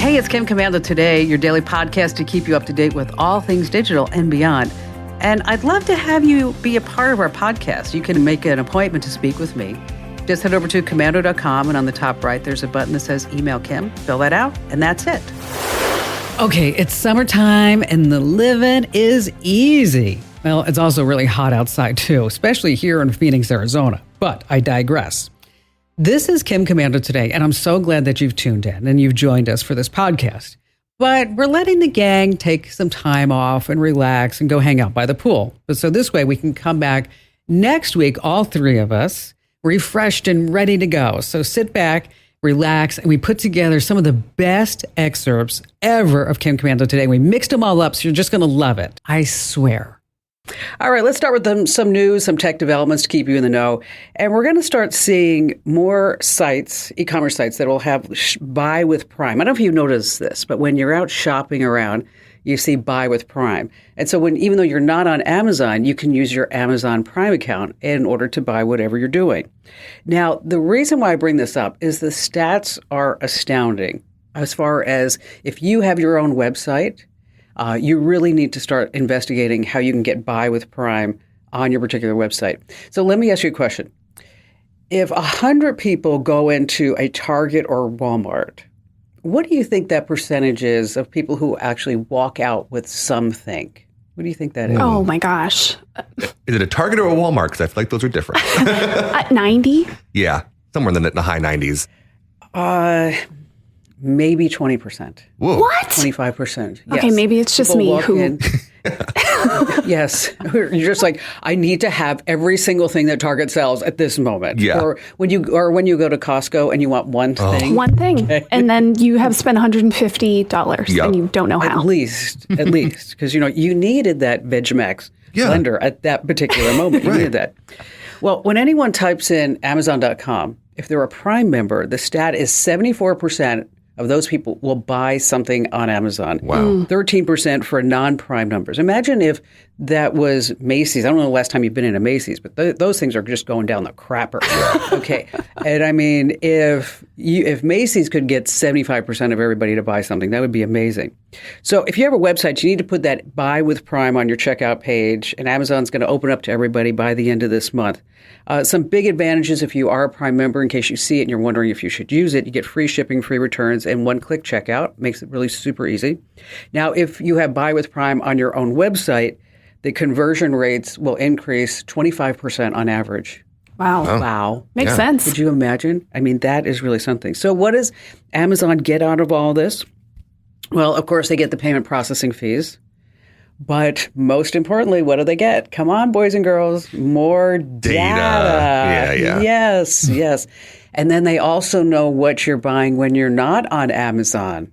Hey, it's Kim Commando Today, your daily podcast to keep you up to date with all things digital and beyond. And I'd love to have you be a part of our podcast. You can make an appointment to speak with me. Just head over to commando.com, and on the top right, there's a button that says Email Kim. Fill that out, and that's it. Okay, it's summertime, and the living is easy. Well, it's also really hot outside, too, especially here in Phoenix, Arizona. But I digress. This is Kim Commando Today, and I'm so glad that you've tuned in and you've joined us for this podcast. But we're letting the gang take some time off and relax and go hang out by the pool. But so this way we can come back next week, all three of us, refreshed and ready to go. So sit back, relax, and we put together some of the best excerpts ever of Kim Commando Today. We mixed them all up, so you're just going to love it. I swear. All right, let's start with some news, some tech developments to keep you in the know. And we're going to start seeing more sites, e-commerce sites that will have buy with Prime. I don't know if you've noticed this, but when you're out shopping around, you see buy with Prime. And so even though you're not on Amazon, you can use your Amazon Prime account in order to buy whatever you're doing. Now, the reason why I bring this up is the stats are astounding. As far as if you have your own website, you really need to start investigating how you can get buy with Prime on your particular website. So let me ask you a question. If 100 people go into a Target or Walmart, what do you think that percentage is of people who actually walk out with something? What do you think that is? Oh, my gosh. Is it a Target or a Walmart? Because I feel like those are different. 90? Yeah, somewhere in the high 90s. Maybe 20%. Whoa. What? 25%. Yes. Okay, maybe it's just me who... Yes. You're just like, I need to have every single thing that Target sells at this moment. Yeah. Or when you go to Costco and you want one thing. One thing. Okay. And then you have spent $150 and you don't know how. At least. Because, you needed that Vegemax blender at that particular moment. You needed that. Well, when anyone types in Amazon.com, if they're a Prime member, the stat is 74% of those people will buy something on Amazon. Wow. 13% for non-Prime numbers. Imagine if that was Macy's. I don't know the last time you've been in a Macy's, but those things are just going down the crapper. Okay. And I mean, if Macy's could get 75% of everybody to buy something, that would be amazing. So if you have a website, you need to put that buy with Prime on your checkout page, and Amazon's going to open up to everybody by the end of this month. Some big advantages if you are a Prime member, in case you see it and you're wondering if you should use it. You get free shipping, free returns, and one-click checkout. Makes it really super easy. Now, if you have Buy with Prime on your own website, the conversion rates will increase 25% on average. Wow. Oh. Wow. Makes sense. Could you imagine? I mean, that is really something. So what does Amazon get out of all this? Well, of course, they get the payment processing fees. But most importantly, what do they get? Come on, boys and girls, more data. Yeah. Yes. And then they also know what you're buying when you're not on Amazon.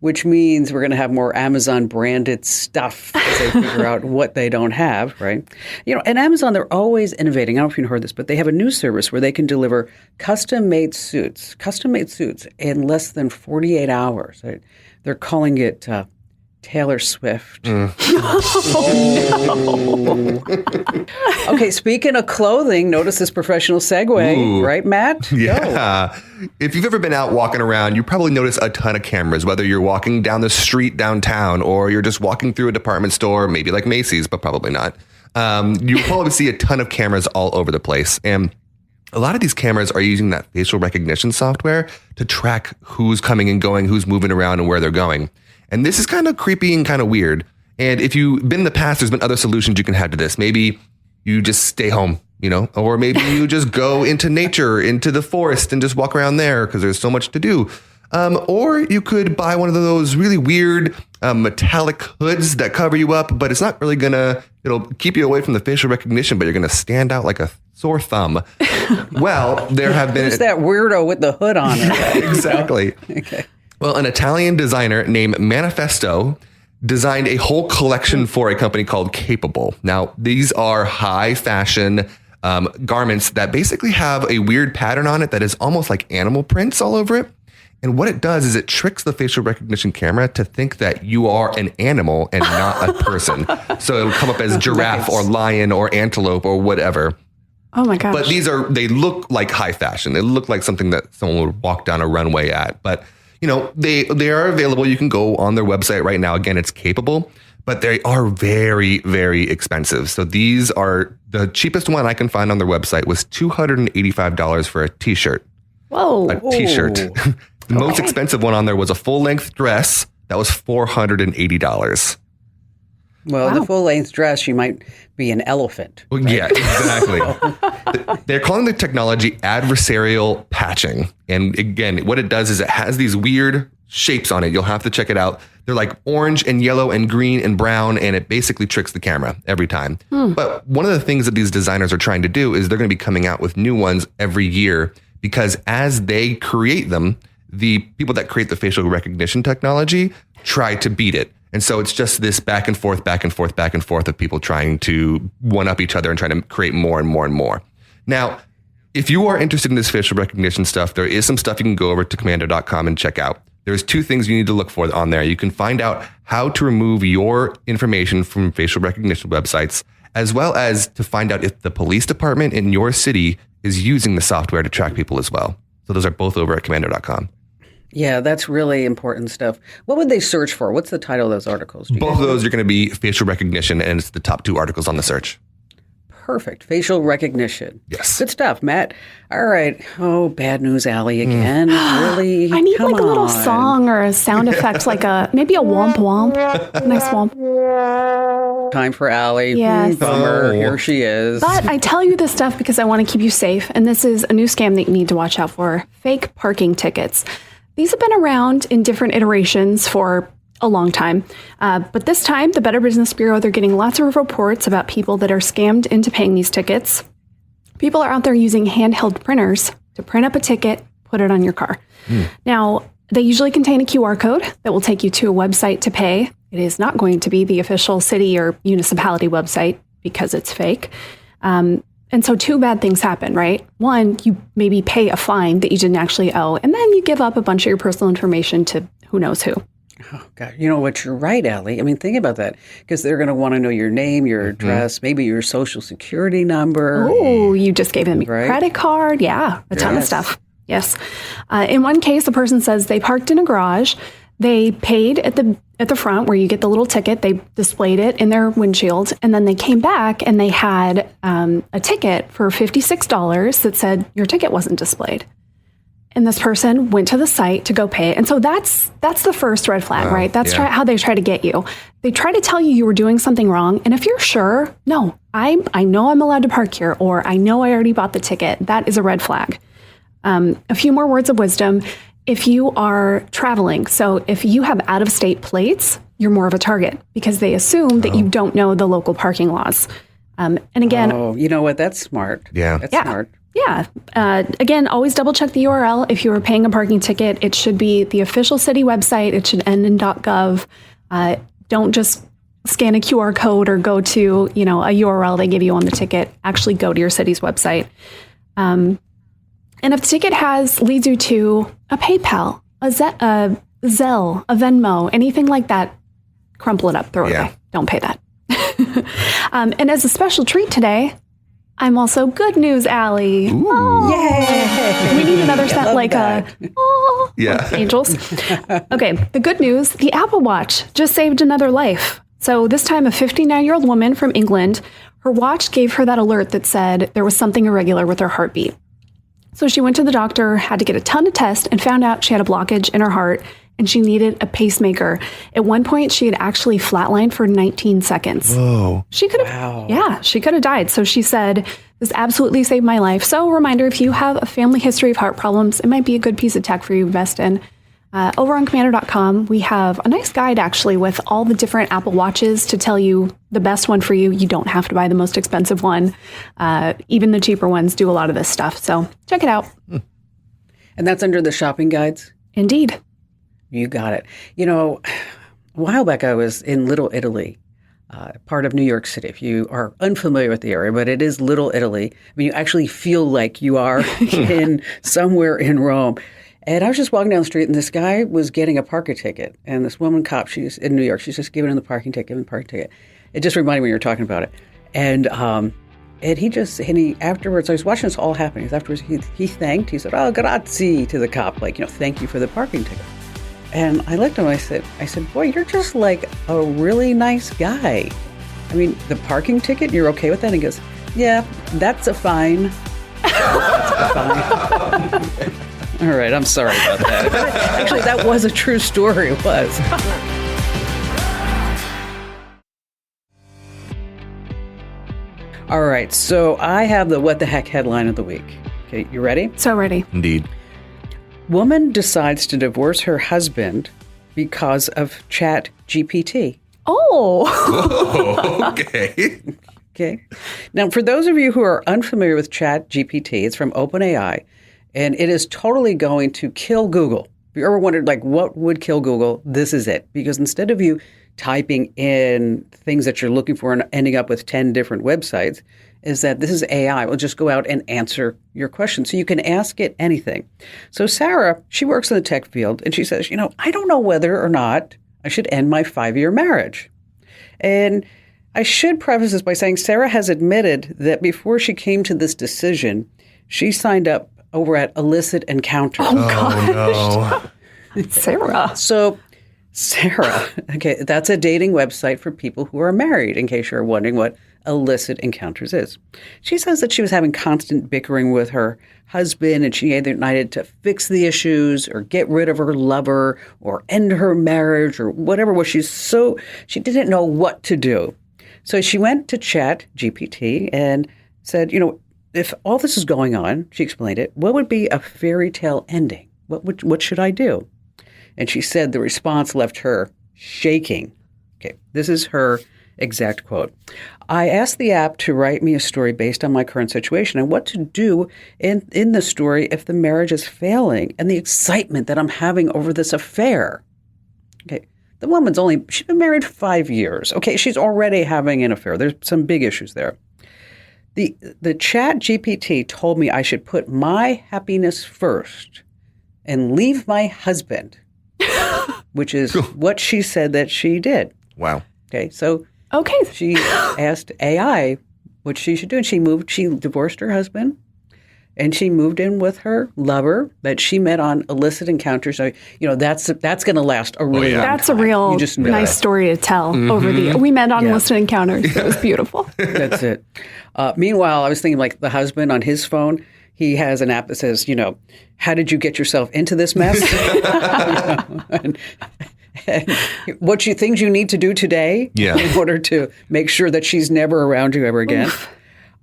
Which means we're going to have more Amazon branded stuff as they figure out what they don't have, right? And Amazon, they're always innovating. I don't know if you've heard this, but they have a new service where they can deliver custom-made suits in less than 48 hours. They're calling it Taylor Swift. Okay, speaking of clothing, notice this professional segue, right, Matt? Yeah. If you've ever been out walking around, you probably notice a ton of cameras, whether you're walking down the street downtown or you're just walking through a department store, maybe like Macy's, but probably not. You'll probably see a ton of cameras all over the place. And a lot of these cameras are using that facial recognition software to track who's coming and going, who's moving around and where they're going. And this is kind of creepy and kind of weird. And if you've been in the past, there's been other solutions you can have to this. Maybe you just stay home, or maybe you just go into nature, into the forest and just walk around there because there's so much to do. Or you could buy one of those really weird metallic hoods that cover you up, but it's not really it'll keep you away from the facial recognition, but you're going to stand out like a sore thumb. Well, there have been... Who's that weirdo with the hood on it? Exactly. Okay. Well, an Italian designer named Manifesto designed a whole collection for a company called Capable. Now, these are high fashion garments that basically have a weird pattern on it that is almost like animal prints all over it. And what it does is it tricks the facial recognition camera to think that you are an animal and not a person. So it'll come up as giraffe or lion or antelope or whatever. Oh my gosh. But they look like high fashion. They look like something that someone would walk down a runway at. But They are available. You can go on their website right now. Again, it's capable, but they are very, very expensive. So these are the cheapest one I can find on their website was $285 for a t-shirt. Whoa. A t-shirt. The most expensive one on there was a full-length dress. That was $480. Well, the full-length dress, you might be an elephant. Right? Yeah, exactly. They're calling the technology adversarial patching. And again, what it does is it has these weird shapes on it. You'll have to check it out. They're like orange and yellow and green and brown, and it basically tricks the camera every time. But one of the things that these designers are trying to do is they're going to be coming out with new ones every year, because as they create them, the people that create the facial recognition technology try to beat it. And so it's just this back and forth of people trying to one up each other and trying to create more and more and more. Now, if you are interested in this facial recognition stuff, there is some stuff you can go over to commando.com and check out. There's two things you need to look for on there. You can find out how to remove your information from facial recognition websites, as well as to find out if the police department in your city is using the software to track people as well. So those are both over at commando.com. Yeah, that's really important stuff. What would they search for? What's the title of those articles? Both of those are going to be facial recognition, and it's the top two articles on the search. Perfect. Facial recognition. Yes. Good stuff, Matt. All right. Oh, bad news alley again. Really? I need like a little song or a sound effect, like maybe a womp womp. Nice womp. Time for Allie. Yes. Bummer. Here she is. But I tell you this stuff because I want to keep you safe. And this is a new scam that you need to watch out for. Fake parking tickets. These have been around in different iterations for a long time. But this time, the Better Business Bureau, they're getting lots of reports about people that are scammed into paying these tickets. People are out there using handheld printers to print up a ticket, put it on your car. Now, they usually contain a QR code that will take you to a website to pay. It is not going to be the official city or municipality website because it's fake. And so two bad things happen, right? One, you maybe pay a fine that you didn't actually owe, and then you give up a bunch of your personal information to who knows who. Oh, God. You know what? You're right, Allie. I mean, think about that, because they're going to want to know your name, your address, maybe your social security number. Oh, you just gave them a credit card. Yeah, a ton of stuff. Yes. In one case, the person says they parked in a garage. They paid at the front where you get the little ticket. They displayed it in their windshield, and then they came back and they had a ticket for $56 that said your ticket wasn't displayed. And this person went to the site to go pay it. And so that's the first red flag, right? That's how they try to get you. They try to tell you were doing something wrong. And if you're sure, no, I know I'm allowed to park here, or I know I already bought the ticket, that is a red flag. A few more words of wisdom. If you are traveling, so if you have out-of-state plates, you're more of a target because they assume that you don't know the local parking laws. And again... Oh, you know what? That's smart. Yeah. That's smart. Yeah. Again, always double check the URL. If you are paying a parking ticket, it should be the official city website. It should end in .gov. Don't just scan a QR code or go to, a URL they give you on the ticket. Actually go to your city's website. And if the ticket leads you to a PayPal, a Zelle, a Venmo, anything like that, crumple it up, throw it away. Don't pay that. And as a special treat today, I'm also Good News Allie. Oh. Yay! We need another set like angels. Okay, the good news, the Apple Watch just saved another life. So this time a 59-year-old woman from England, her watch gave her that alert that said there was something irregular with her heartbeat. So she went to the doctor, had to get a ton of tests, and found out she had a blockage in her heart, and she needed a pacemaker. At one point, she had actually flatlined for 19 seconds. Whoa. She could have, she could have died. So she said, this absolutely saved my life. So reminder, if you have a family history of heart problems, it might be a good piece of tech for you to invest in. Over on commando.com, we have a nice guide actually with all the different Apple Watches to tell you the best one for you. You don't have to buy the most expensive one. Even the cheaper ones do a lot of this stuff. So check it out. And that's under the shopping guides? Indeed. You got it. A while back I was in Little Italy, part of New York City. If you are unfamiliar with the area, but it is Little Italy. I mean, you actually feel like you are in somewhere in Rome. And I was just walking down the street, and this guy was getting a parking ticket. And this woman cop, she's in New York, she's just giving him the parking ticket, It just reminded me when you were talking about it. And he afterwards, I was watching this all happen. Afterwards, he thanked, he said, "Oh, grazie," to the cop, thank you for the parking ticket. And I looked at him, I said, boy, you're just like a really nice guy. I mean, the parking ticket, you're okay with that? And he goes, yeah, that's a fine. That's a fine. All right, I'm sorry about that. Actually, that was a true story, it was. All right, so I have the what the heck headline of the week. Okay, you ready? So ready. Indeed. Woman decides to divorce her husband because of ChatGPT. Oh. Okay. Okay. Now, for those of you who are unfamiliar with ChatGPT, it's from OpenAI, and it is totally going to kill Google. If you ever wondered, like, what would kill Google, this is it. Because instead of you typing in things that you're looking for and ending up with 10 different websites, is that this is AI. It will just go out and answer your question. So you can ask it anything. So Sarah, she works in the tech field, and she says, I don't know whether or not I should end my 5-year marriage. And I should preface this by saying Sarah has admitted that before she came to this decision, she signed up over at Illicit Encounters. Oh, gosh. Oh, no. Sarah. So Sarah, okay, that's a dating website for people who are married, in case you're wondering what Illicit Encounters is. She says that she was having constant bickering with her husband, and she either needed to fix the issues or get rid of her lover or end her marriage or whatever. She didn't know what to do. So she went to ChatGPT and said, if all this is going on, she explained it, what would be a fairy tale ending? What should I do? And she said the response left her shaking. Okay, this is her exact quote. I asked the app to write me a story based on my current situation and what to do in the story if the marriage is failing and the excitement that I'm having over this affair. Okay, the woman's she's been married 5 years. Okay, she's already having an affair. There's some big issues there. The Chat GPT told me I should put my happiness first and leave my husband, which is what she said that she did. Wow. Okay, so she asked AI what she should do, and she divorced her husband, and she moved in with her lover that she met on Illicit Encounters. So, that's going to last a really long time. That's a real nice story to tell over the we met on Illicit Encounters. It was beautiful. That's it. Meanwhile, I was thinking like the husband on his phone, he has an app that says, how did you get yourself into this mess? And things you need to do today in order to make sure that she's never around you ever again.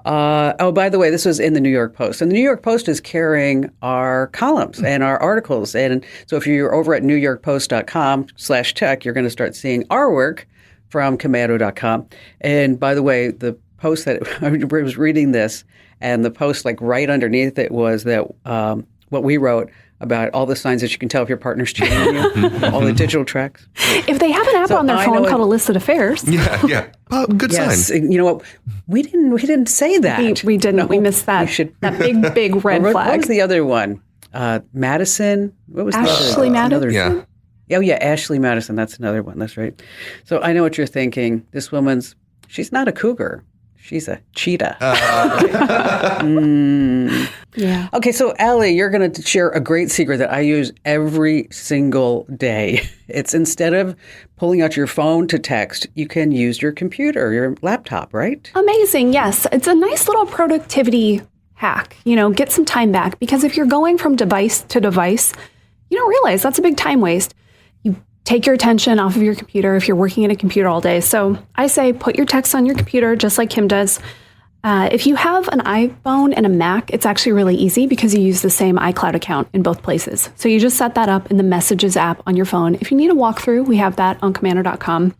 By the way, this was in the New York Post. And the New York Post is carrying our columns and our articles. And so if you're over at newyorkpost.com/tech, you're going to start seeing our work from Commando.com. And by the way, the post that I was reading this, and the post right underneath it was that what we wrote about all the signs that you can tell if your partner's cheating on you, all the digital tracks. If they have an app on their phone called Illicit Affairs. Yeah. Good sign. You know what? We didn't say that. We didn't. No, we missed that. That big red flag. What was the other one? Madison? What was Ashley Madison? Yeah. Oh, yeah, Ashley Madison. That's another one. That's right. So I know what you're thinking. This she's not a cougar. She's a cheetah. Yeah. Okay, so Allie, you're going to share a great secret that I use every single day. It's instead of pulling out your phone to text, you can use your computer, your laptop, right? Amazing. Yes. It's a nice little productivity hack. Get some time back, because if you're going from device to device, you don't realize that's a big time waste. You take your attention off of your computer if you're working at a computer all day. So I say put your text on your computer, just like Kim does. If you have an iPhone and a Mac, it's actually really easy because you use the same iCloud account in both places. So you just set that up in the Messages app on your phone. If you need a walkthrough, we have that on Commando.com.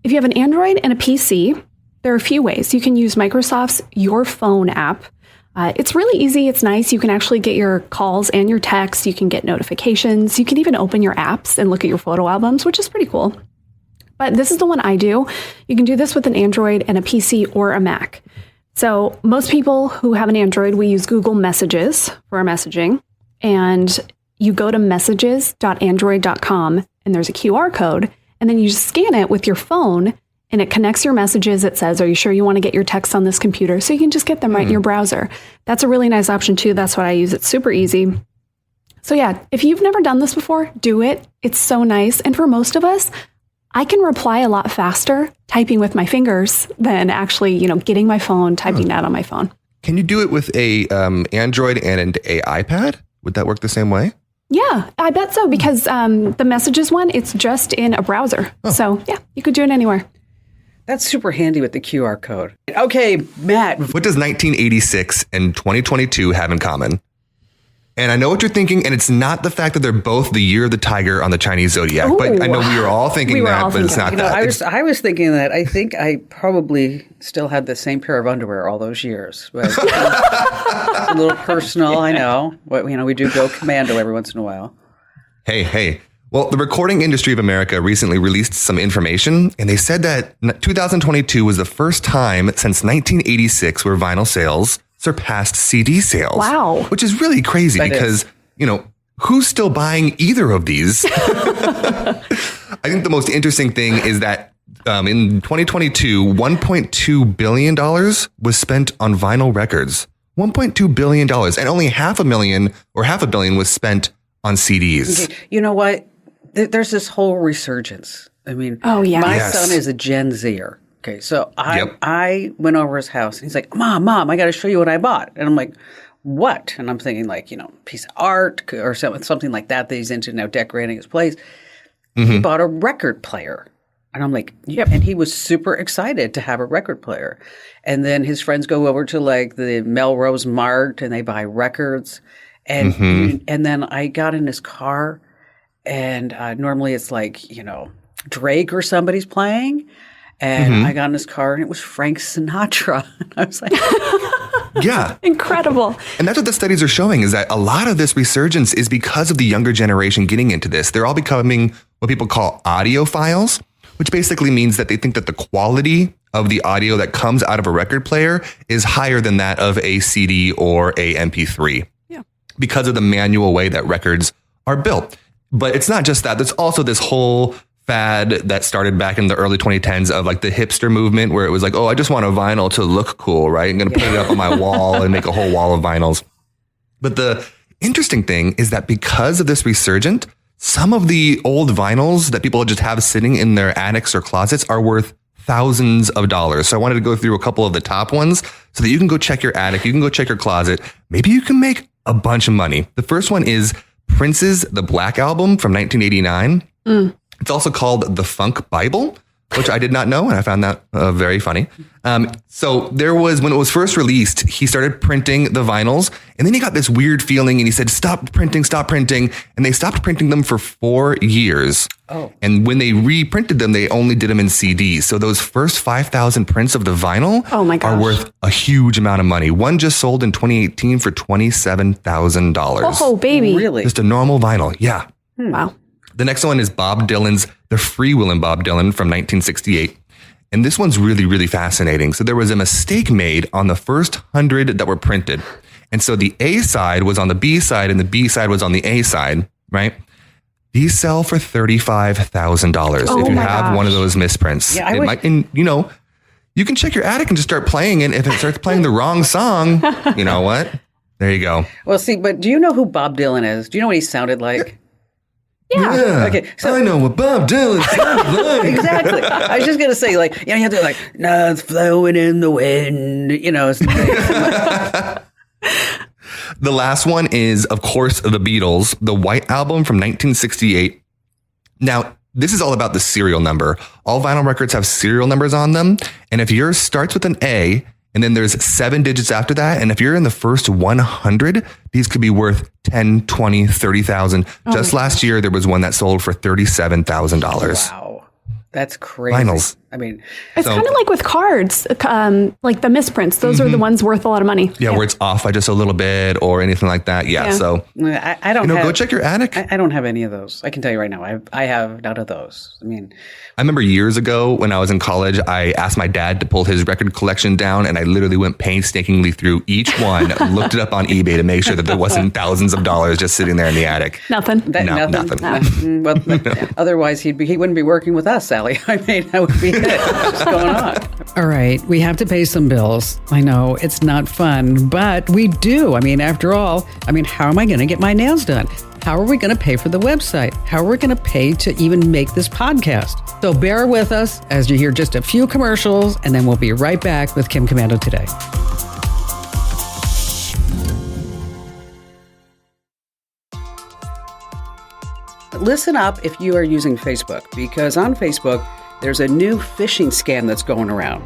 If you have an Android and a PC, there are a few ways. You can use Microsoft's Your Phone app. It's really easy. It's nice. You can actually get your calls and your texts. You can get notifications. You can even open your apps and look at your photo albums, which is pretty cool. But this is the one I do. You can do this with an Android and a PC or a Mac. So most people who have an Android, we use Google Messages for our messaging. And you go to messages.android.com, and there's a QR code. And then you just scan it with your phone, and it connects your messages. It says, are you sure you want to get your texts on this computer? So you can just get them right in your browser. That's a really nice option too. That's what I use. It's super easy. So yeah, if you've never done this before, do it. It's so nice. And for most of us, I can reply a lot faster typing with my fingers than actually, getting my phone, typing that on my phone. Can you do it with a Android and an iPad? Would that work the same way? Yeah, I bet so, because the messages one, it's just in a browser. Oh. So yeah, you could do it anywhere. That's super handy with the QR code. Okay, Matt. What does 1986 and 2022 have in common? And I know what you're thinking, and it's not the fact that they're both the year of the tiger on the Chinese zodiac. Ooh. But I know we were all thinking but it's not that. I was thinking that. I think I probably still had the same pair of underwear all those years. But it's a little personal, I know. But, we do go commando every once in a while. Hey. Well, the Recording Industry of America recently released some information, and they said that 2022 was the first time since 1986 where vinyl sales surpassed CD sales. Wow. Which is really crazy because, who's still buying either of these? I think the most interesting thing is that in 2022, $1.2 billion was spent on vinyl records. $1.2 billion. And only $500 million was spent on CDs. Okay. You know what? There's this whole resurgence. I mean, my son is a Gen Zer. Okay, so I went over his house and he's like, Mom, I got to show you what I bought. And I'm like, what? And I'm thinking like, piece of art or something like that he's into now, decorating his place. Mm-hmm. He bought a record player. And I'm like, yep. And he was super excited to have a record player. And then his friends go over to like the Melrose Mart and they buy records. And and then I got in his car and normally it's like, Drake or somebody's playing. And I got in his car and it was Frank Sinatra. And I was like, yeah. Incredible. And that's what the studies are showing is that a lot of this resurgence is because of the younger generation getting into this. They're all becoming what people call audiophiles, which basically means that they think that the quality of the audio that comes out of a record player is higher than that of a CD or a MP3. Yeah. Because of the manual way that records are built. But it's not just that. There's also this whole fad that started back in the early 2010s of like the hipster movement where it was like, I just want a vinyl to look cool, right? I'm going to put it up on my wall and make a whole wall of vinyls. But the interesting thing is that because of this resurgent, some of the old vinyls that people just have sitting in their attics or closets are worth thousands of dollars. So I wanted to go through a couple of the top ones so that you can go check your attic, you can go check your closet. Maybe you can make a bunch of money. The first one is Prince's The Black Album from 1989. It's also called The Funk Bible, which I did not know, and I found that very funny. So there was, when it was first released, he started printing the vinyls, and then he got this weird feeling, and he said, stop printing, and they stopped printing them for 4 years. Oh. And when they reprinted them, they only did them in CDs. So those first 5,000 prints of the vinyl are worth a huge amount of money. One just sold in 2018 for $27,000. Oh, baby. Really? Just a normal vinyl. Yeah. Wow. The next one is Bob Dylan's The Freewheelin' Bob Dylan from 1968. And this one's really, really fascinating. So there was a mistake made on the first 100 that were printed. And so the A side was on the B side and the B side was on the A side, right? These sell for $35,000 if you have one of those misprints. Yeah, you can check your attic and just start playing it. If it starts playing the wrong song, you know what? There you go. Well, see, but do you know who Bob Dylan is? Do you know what he sounded like? Yeah. Okay. So I know what Bob Dylan sounded like. Exactly. I was just gonna say, you have to it's flowing in the wind. The last one is, of course, the Beatles, the White Album from 1968. Now, this is all about the serial number. All vinyl records have serial numbers on them, and if yours starts with an A. And then there's 7 digits after that. And if you're in the first 100, these could be worth 10, 20, 30,000. Just last year, there was one that sold for $37,000. Wow. That's crazy. Vinyls. I mean, it's kind of like with cards, like the misprints. Those are the ones worth a lot of money. Yeah, where it's off by just a little bit or anything like that. Yeah. So I don't go check your attic. I don't have any of those. I can tell you right now, I have none of those. I remember years ago when I was in college, I asked my dad to pull his record collection down, and I literally went painstakingly through each one, looked it up on eBay to make sure that there wasn't thousands of dollars just sitting there in the attic. Nothing. Nothing. Well, otherwise he wouldn't be working with us, Sally. I would be What's going on? All right, we have to pay some bills. I know it's not fun, but we do. I mean, after all, how am I going to get my nails done? How are we going to pay for the website? How are we going to pay to even make this podcast? So bear with us as you hear just a few commercials, and then we'll be right back with Kim Komando Today. Listen up if you are using Facebook, because on Facebook, there's a new phishing scam that's going around.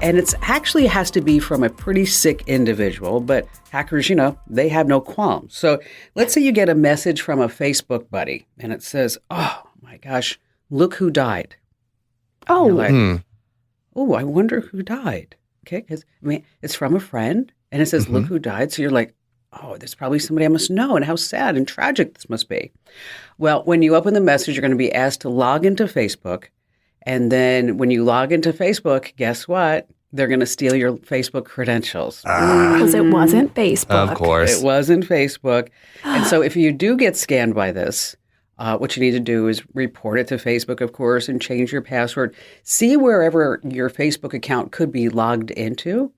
And it's actually has to be from a pretty sick individual, but hackers, they have no qualms. So let's say you get a message from a Facebook buddy and it says, oh my gosh, look who died. Oh, like, oh, I wonder who died. Okay, because it's from a friend and it says, look who died. So you're like, oh, there's probably somebody I must know, and how sad and tragic this must be. Well, when you open the message, you're going to be asked to log into Facebook. And then when you log into Facebook, guess what? They're going to steal your Facebook credentials. Because it wasn't Facebook. Of course. It wasn't Facebook. And so if you do get scanned by this, what you need to do is report it to Facebook, of course, and change your password. See wherever your Facebook account could be logged into.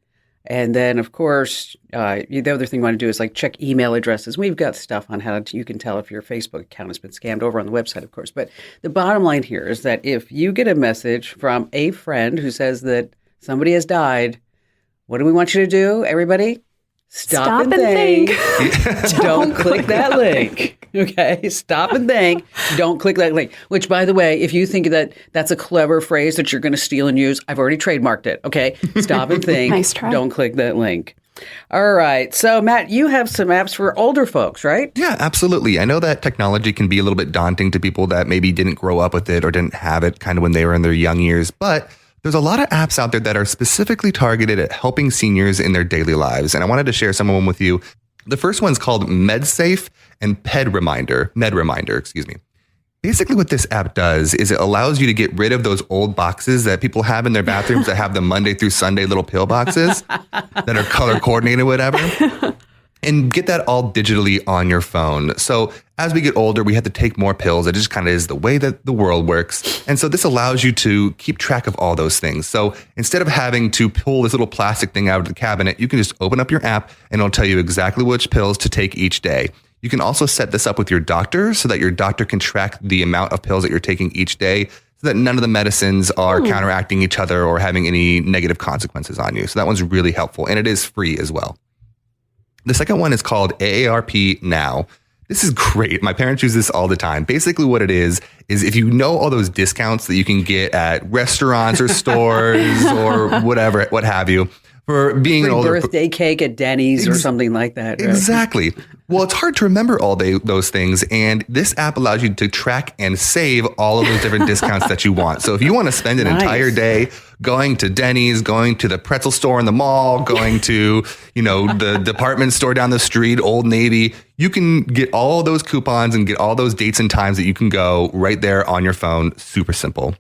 And then, of course, the other thing you want to do is check email addresses. We've got stuff on how you can tell if your Facebook account has been scammed over on the website, of course. But the bottom line here is that if you get a message from a friend who says that somebody has died, what do we want you to do, everybody? Stop and think. Don't click that link. Okay, stop and think. Don't click that link. Which, by the way, if you think that that's a clever phrase that you're going to steal and use, I've already trademarked it. Okay, stop and think. Nice try. Don't click that link. All right. So, Matt, you have some apps for older folks, right? Yeah, absolutely. I know that technology can be a little bit daunting to people that maybe didn't grow up with it or didn't have it kind of when they were in their young years, but there's a lot of apps out there that are specifically targeted at helping seniors in their daily lives. And I wanted to share some of them with you. The first one's called MedSafe and MedReminder, excuse me. Basically what this app does is it allows you to get rid of those old boxes that people have in their bathrooms that have the Monday through Sunday little pill boxes that are color coordinated, whatever. And get that all digitally on your phone. So as we get older, we have to take more pills. It just kind of is the way that the world works. And so this allows you to keep track of all those things. So instead of having to pull this little plastic thing out of the cabinet, you can just open up your app and it'll tell you exactly which pills to take each day. You can also set this up with your doctor so that your doctor can track the amount of pills that you're taking each day so that none of the medicines are counteracting each other or having any negative consequences on you. So that one's really helpful, and it is free as well. The second one is called AARP Now. This is great. My parents use this all the time. Basically what it is if you know all those discounts that you can get at restaurants or stores or whatever, what have you, for being Free an older birthday cake at Denny's or something like that. Right? Exactly. Well, it's hard to remember all those things. And this app allows you to track and save all of those different discounts that you want. So if you want to spend an entire day going to Denny's, going to the pretzel store in the mall, going to, the department store down the street, Old Navy, you can get all those coupons and get all those dates and times that you can go right there on your phone. Super simple.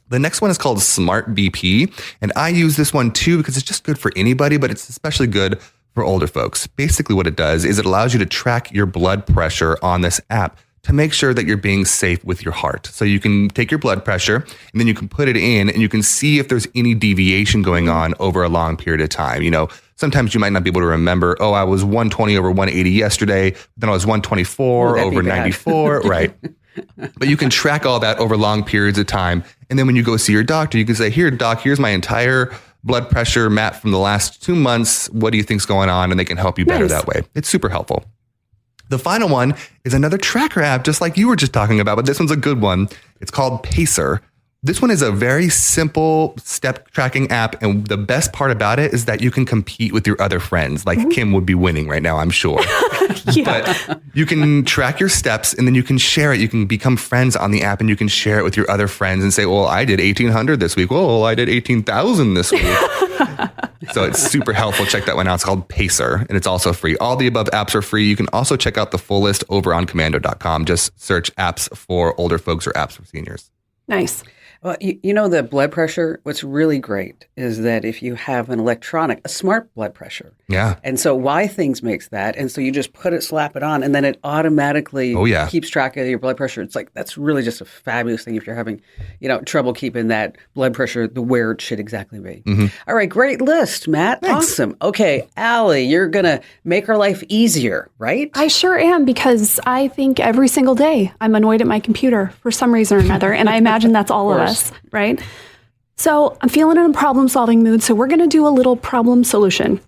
The next one is called Smart BP, and I use this one too because it's just good for anybody, but it's especially good for older folks. Basically what it does is it allows you to track your blood pressure on this app to make sure that you're being safe with your heart. So you can take your blood pressure and then you can put it in and you can see if there's any deviation going on over a long period of time. Sometimes you might not be able to remember, I was 120 over 180 yesterday, then I was 124 over 94, right? But you can track all that over long periods of time. And then when you go see your doctor, you can say, here, doc, here's my entire blood pressure map from the last 2 months. What do you think's going on? And they can help you better that way. It's super helpful. The final one is another tracker app, just like you were just talking about, but this one's a good one. It's called Pacer. This one is a very simple step tracking app. And the best part about it is that you can compete with your other friends. Like Kim would be winning right now, I'm sure. But you can track your steps and then you can share it. You can become friends on the app and you can share it with your other friends and say, well, I did 1,800 this week. Well, I did 18,000 this week. So it's super helpful. Check that one out. It's called Pacer and it's also free. All the above apps are free. You can also check out the full list over on Komando.com. Just search apps for older folks or apps for seniors. Nice. Well, you know, the blood pressure, what's really great is that if you have a smart blood pressure. Yeah. And so Things makes that. And so you just slap it on, and then it automatically keeps track of your blood pressure. It's like, that's really just a fabulous thing if you're having, trouble keeping that blood pressure where it should exactly be. Mm-hmm. All right. Great list, Matt. Thanks. Awesome. Okay. Allie, you're going to make our life easier, right? I sure am, because I think every single day I'm annoyed at my computer for some reason or another. And I imagine that's all of us. Right? So I'm feeling in a problem-solving mood, so we're going to do a little problem solution.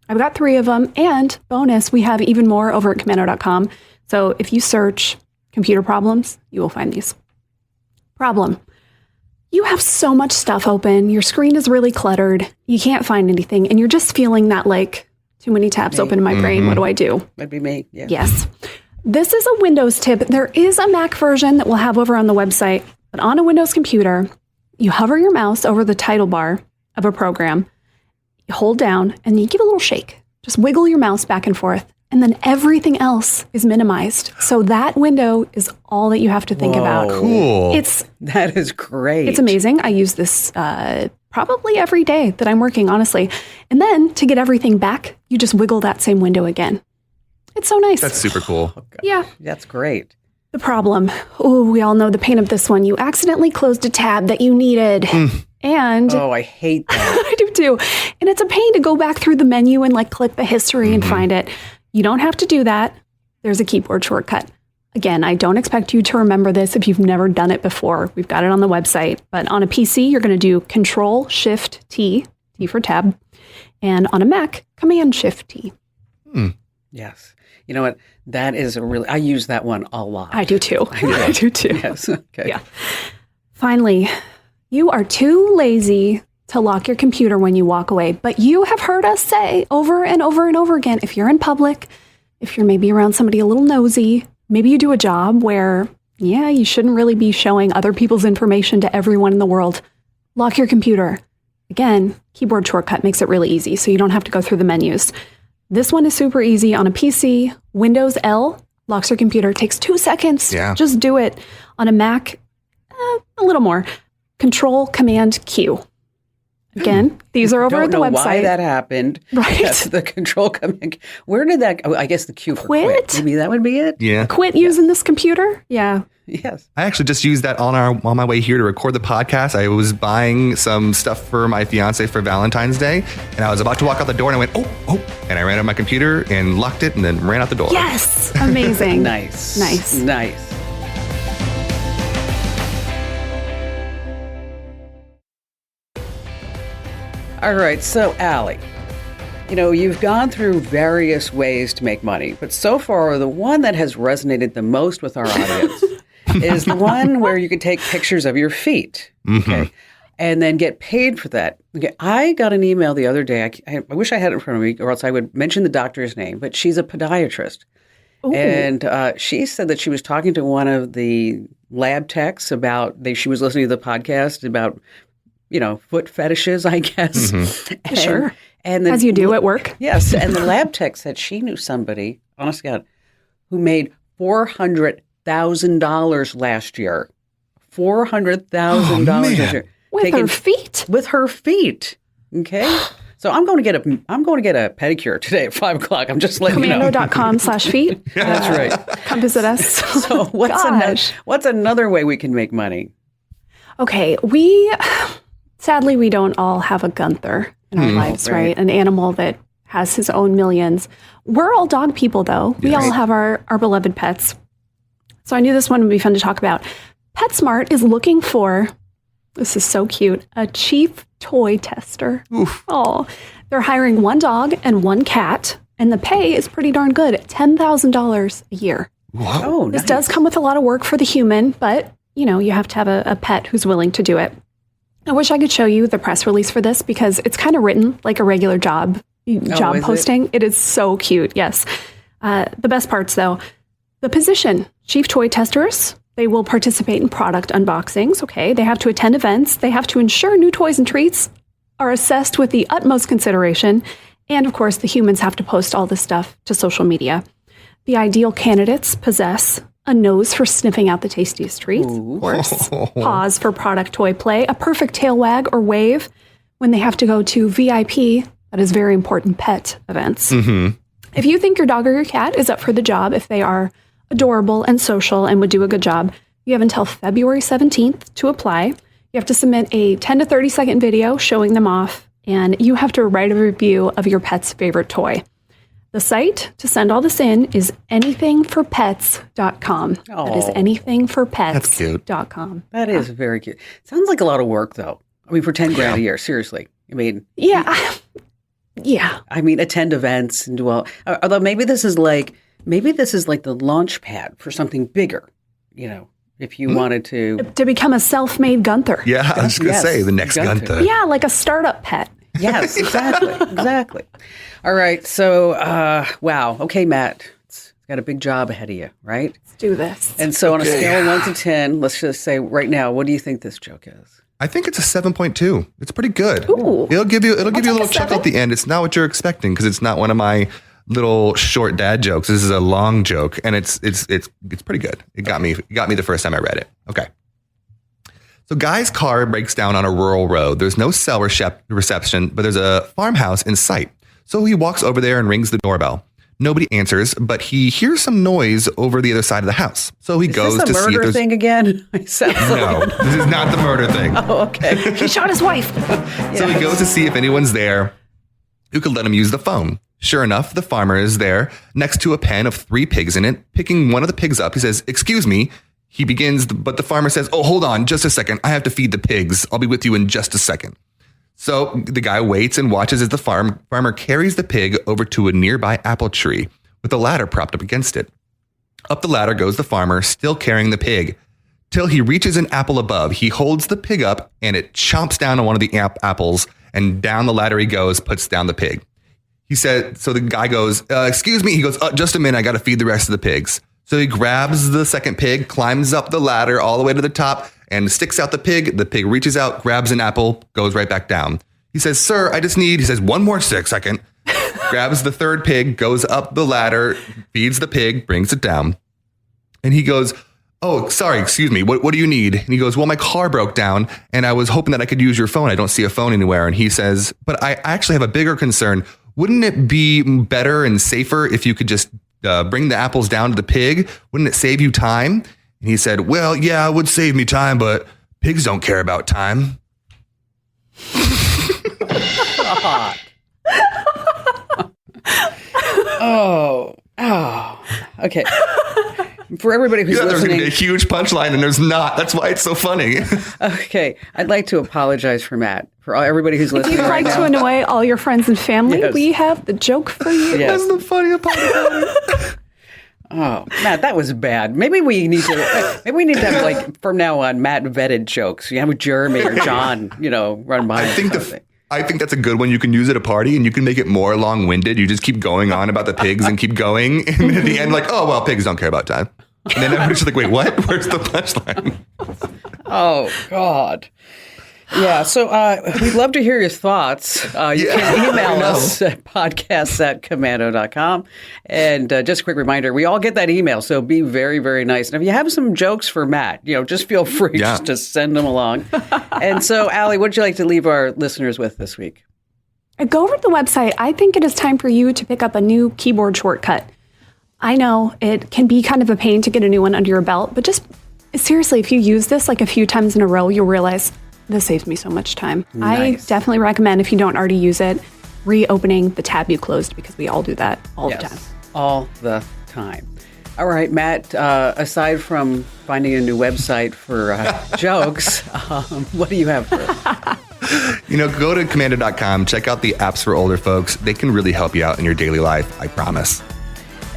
I've got 3 of them, and bonus, we have even more over at Commando.com. So if you search computer problems, you will find these. Problem. You have so much stuff open, your screen is really cluttered, you can't find anything, and you're just feeling that, like, too many tabs open in my brain. What do I do? That'd be me, yeah. Yes. This is a Windows tip. There is a Mac version that we'll have over on the website, but on a Windows computer, you hover your mouse over the title bar of a program, you hold down, and you give a little shake. Just wiggle your mouse back and forth, and then everything else is minimized. So that window is all that you have to think about. Cool. That is great. It's amazing. I use this probably every day that I'm working, honestly. And then to get everything back, you just wiggle that same window again. It's so nice. That's super cool. Oh, yeah. That's great. The problem. Oh, we all know the pain of this one. You accidentally closed a tab that you needed. And I hate that. I do too. And it's a pain to go back through the menu and click the history and find it. You don't have to do that. There's a keyboard shortcut. Again, I don't expect you to remember this if you've never done it before. We've got it on the website. But on a PC, you're going to do Control-Shift-T, T for tab. And on a Mac, Command-Shift-T. Yes. You know what? That is I use that one a lot. I do too. I do too. Yes. Okay. Yeah. Finally, you are too lazy to lock your computer when you walk away, but you have heard us say over and over and over again, if you're in public, if you're maybe around somebody a little nosy, maybe you do a job where, you shouldn't really be showing other people's information to everyone in the world, lock your computer. Again, keyboard shortcut makes it really easy, so you don't have to go through the menus. This one is super easy. On a PC, Windows L locks your computer. It takes 2 seconds. Yeah. Just do it. On a Mac, a little more. Control-Command-Q. Again, these are over at the website. Don't know why that happened. Right. That's the Control-Command. Where did that go? I guess the Q for quit. Maybe that would be it? Yeah. Quit using this computer? Yeah. Yes. I actually just used that on my way here to record the podcast. I was buying some stuff for my fiance for Valentine's Day, and I was about to walk out the door, and I went, oh, and I ran on my computer and locked it and then ran out the door. Yes. Amazing. Nice. All right. So, Allie, you've gone through various ways to make money, but so far, the one that has resonated the most with our audience is the one where you can take pictures of your feet, okay, and then get paid for that. Okay, I got an email the other day. I wish I had it in front of me, or else I would mention the doctor's name, but she's a podiatrist. Ooh. And she said that she was talking to one of the lab techs about, she was listening to the podcast about, foot fetishes, I guess. Mm-hmm. Sure. And as you do at work. Yes. And the lab tech said she knew somebody, honest to God, who made $400,000 last year. $400,000 last year. With her feet? With her feet. Okay. So I'm going to get a pedicure today at 5:00. I'm just letting you know. Commando.com/feet. That's right. Come visit us. So what's another way we can make money? Okay. Sadly, we don't all have a Gunther in our lives, right? An animal that has his own millions. We're all dog people, though. We all have our beloved pets. So I knew this one would be fun to talk about. PetSmart is looking for, this is so cute, a chief toy tester. Oof. Oh, they're hiring 1 dog and 1 cat, and the pay is pretty darn good at $10,000 a year. Wow. Oh, this does come with a lot of work for the human, but you have to have a pet who's willing to do it. I wish I could show you the press release for this because it's kind of written like a regular job posting. It is so cute. Yes. The best parts, though, the position, chief toy testers. They will participate in product unboxings. Okay. They have to attend events. They have to ensure new toys and treats are assessed with the utmost consideration. And of course, the humans have to post all this stuff to social media. The ideal candidates possess A nose for sniffing out the tastiest treats, of course. Paws for product toy play. A perfect tail wag or wave when they have to go to VIP, that is very important, pet events. Mm-hmm. If you think your dog or your cat is up for the job, if they are adorable and social and would do a good job, you have until February 17th to apply. You have to submit a 10 to 30 second video showing them off, and you have to write a review of your pet's favorite toy. The site to send all this in is anythingforpets.com. Oh, that is anythingforpets.com. That is very cute. Sounds like a lot of work, though. I mean, for $10,000 a year, seriously. I mean, yeah. I mean, attend events and do all. Although maybe this is like the launch pad for something bigger. You know, if you wanted to become a self-made Gunther. Yeah, I was going to say the next Gunther. Yeah, like a startup pet. Yes, exactly. All right. So, wow. Okay, Matt, it's got a big job ahead of you, right? Let's do this. And so on a scale of 1 to 10, let's just say right now, what do you think this joke is? I think it's a 7.2. It's pretty good. Ooh. It'll give you a little chuckle at the end. It's not what you're expecting because it's not one of my little short dad jokes. This is a long joke, and it's pretty good. It got me the first time I read it. Okay. So guy's car breaks down on a rural road. There's no cell reception, but there's a farmhouse in sight. So he walks over there and rings the doorbell. Nobody answers, but he hears some noise over the other side of the house. So he goes to see if there's... Is this the murder thing again? No, this is not the murder thing. Oh, okay. He shot his wife. So he goes to see if anyone's there who could let him use the phone. Sure enough, the farmer is there next to a pen of 3 pigs in it. Picking one of the pigs up, he says, "Excuse me." He begins, but the farmer says, "Oh, hold on just a second. I have to feed the pigs. I'll be with you in just a second." So the guy waits and watches as the farmer carries the pig over to a nearby apple tree with a ladder propped up against it. Up the ladder goes the farmer, still carrying the pig, till he reaches an apple above. He holds the pig up and it chomps down on one of the apples, and down the ladder he goes, puts down the pig. He said, so the guy goes, "Excuse me." He goes, "Just a minute. I got to feed the rest of the pigs." So he grabs the second pig, climbs up the ladder all the way to the top, and sticks out the pig. The pig reaches out, grabs an apple, goes right back down. He says, "Sir, he says, 1 more second. Grabs the third pig, goes up the ladder, feeds the pig, brings it down. And he goes, "Oh, sorry, excuse me. What do you need?" And he goes, "Well, my car broke down and I was hoping that I could use your phone. I don't see a phone anywhere." And he says, "But I actually have a bigger concern. Wouldn't it be better and safer if you could just bring the apples down to the pig? Wouldn't it save you time?" And he said, "Well, yeah, it would save me time, but pigs don't care about time." God. Oh. Okay. For everybody who's There's listening, going to be a huge punchline, and there's not. That's why it's so funny. Okay, I'd like to apologize for Matt. For everybody who's listening, If you'd like to annoy all your friends and family, Yes. we have the joke for you. Yes. That's the funny part about it. Oh, Matt, that was bad. Maybe we need to have, like, from now on, Matt vetted jokes. You have Jeremy or John, run by. I think that's a good one. You can use at a party, and you can make it more long-winded. You just keep going on about the pigs and keep going, and then at the end, like, "Oh well, pigs don't care about time." And then everybody's just like, "Wait, what? Where's the punchline?" Oh God. Yeah, so we'd love to hear your thoughts. You can email us at podcasts@commando.com. And just a quick reminder, we all get that email, so be very, very nice. And if you have some jokes for Matt, just feel free just to send them along. And so, Allie, what would you like to leave our listeners with this week? Go over to the website. I think it is time for you to pick up a new keyboard shortcut. I know it can be kind of a pain to get a new one under your belt, but just seriously, if you use this like a few times in a row, you'll realize this saves me so much time. Nice. I definitely recommend, if you don't already use it, reopening the tab you closed, because we all do that all the time. All the time. All right, Matt, aside from finding a new website for jokes, what do you have for us? Go to commando.com, check out the apps for older folks. They can really help you out in your daily life, I promise.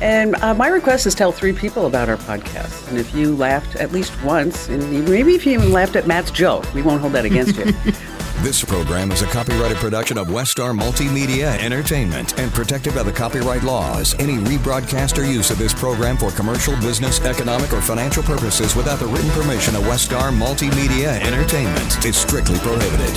And my request is tell 3 people about our podcast. And if you laughed at least once, and maybe if you even laughed at Matt's joke, we won't hold that against you. This program is a copyrighted production of Westar Multimedia Entertainment and protected by the copyright laws. Any rebroadcast or use of this program for commercial, business, economic, or financial purposes without the written permission of Westar Multimedia Entertainment is strictly prohibited.